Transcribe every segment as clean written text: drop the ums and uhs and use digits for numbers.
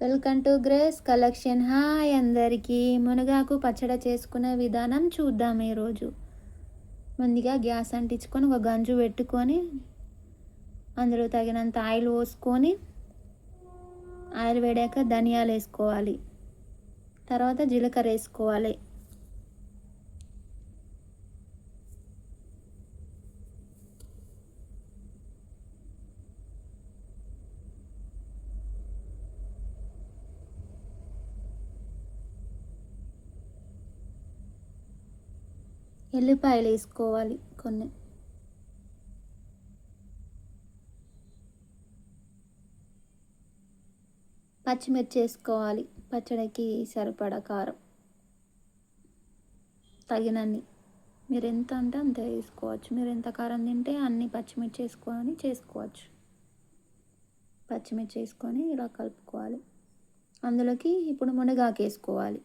Welcome to grace collection. Hi అందరికీ. మునగాకు పచ్చడి చేసుకునే విధానం చూద్దాం ఈరోజు. ముందుగా గ్యాస్ అంటించుకొని ఒక గంజు పెట్టుకొని అందులో తగినంత ఆయిల్ పోసుకొని ఆయిల్ వేడాక ధనియాలు వేసుకోవాలి. తర్వాత జీలకర్ర వేసుకోవాలి. ఎల్లిపాయలు వేసుకోవాలి కొన్ని. పచ్చిమిర్చి వేసుకోవాలి. పచ్చడికి సరిపడా కారం తగినన్ని. మీరు ఎంత అంటే అంత వేసుకోవచ్చు. మీరు ఎంత కారం తింటే అన్ని పచ్చిమిర్చి వేసుకొని చేసుకోవచ్చు. పచ్చిమిర్చి వేసుకొని ఇలా కలుపుకోవాలి. అందులోకి ఇప్పుడు మునగాకు వేసుకోవాలి.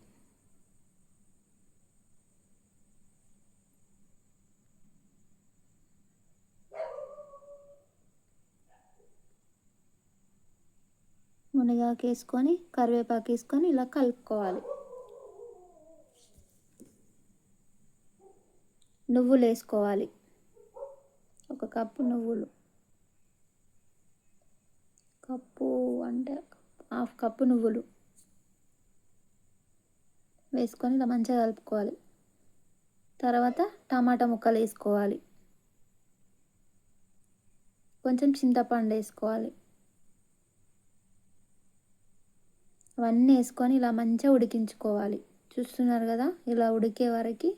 మునగాకు వేసుకొని కరివేపాకు వేసుకొని ఇలా కలుపుకోవాలి. నువ్వులు వేసుకోవాలి. ఒక కప్పు నువ్వులు, కప్పు అంటే హాఫ్ కప్పు నువ్వులు వేసుకొని ఇలా మంచిగా కలుపుకోవాలి. తర్వాత టమాటా ముక్కలు వేసుకోవాలి. కొంచెం చింతపండు వేసుకోవాలి. అవన్నీ వేసుకొని ఇలా మంచిగా ఉడికించుకోవాలి. చూస్తున్నారు కదా, ఇలా ఉడికే వరకు.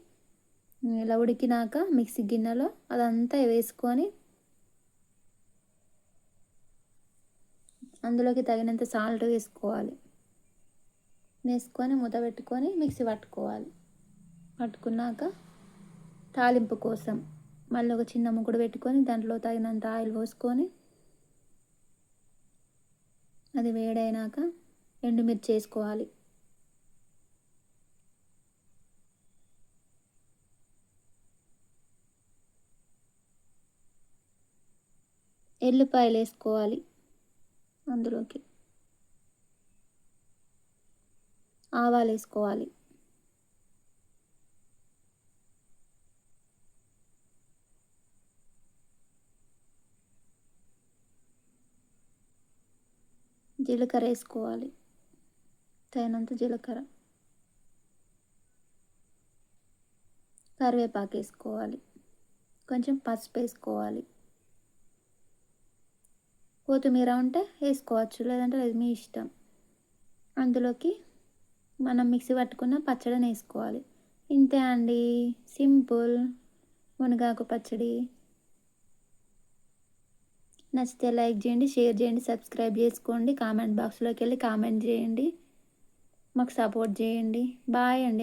ఇలా ఉడికినాక మిక్సీ గిన్నెలో అదంతా వేసుకొని అందులోకి తగినంత సాల్ట్ వేసుకోవాలి. వేసుకొని మూత పెట్టుకొని మిక్సీ పట్టుకోవాలి. పట్టుకున్నాక తాలింపు కోసం మళ్ళీ ఒక చిన్న ముకుడు పెట్టుకొని దాంట్లో తగినంత ఆయిల్ పోసుకొని అది వేడైనాక ఎండుమిర్చి వేసుకోవాలి. ఎల్లిపాయలు వేసుకోవాలి. అందులోకి ఆవాలు వేసుకోవాలి. జీలకర్ర వేసుకోవాలి. తగినంత జీలకర్ర. కరివేపాకు వేసుకోవాలి. కొంచెం పసుపు వేసుకోవాలి. కొత్తిమీర ఉంటే వేసుకోవచ్చు, లేదంటే లేదు, మీ ఇష్టం. అందులోకి మనం మిక్సీ పట్టుకున్న పచ్చడిని వేసుకోవాలి. ఇంతే అండి, సింపుల్ మునగాకు పచ్చడి. నచ్చితే లైక్ చేయండి, షేర్ చేయండి, సబ్స్క్రైబ్ చేసుకోండి. కామెంట్ బాక్స్లోకి వెళ్ళి కామెంట్ చేయండి, మాకు సపోర్ట్ చేయండి. బాయ్ అండి.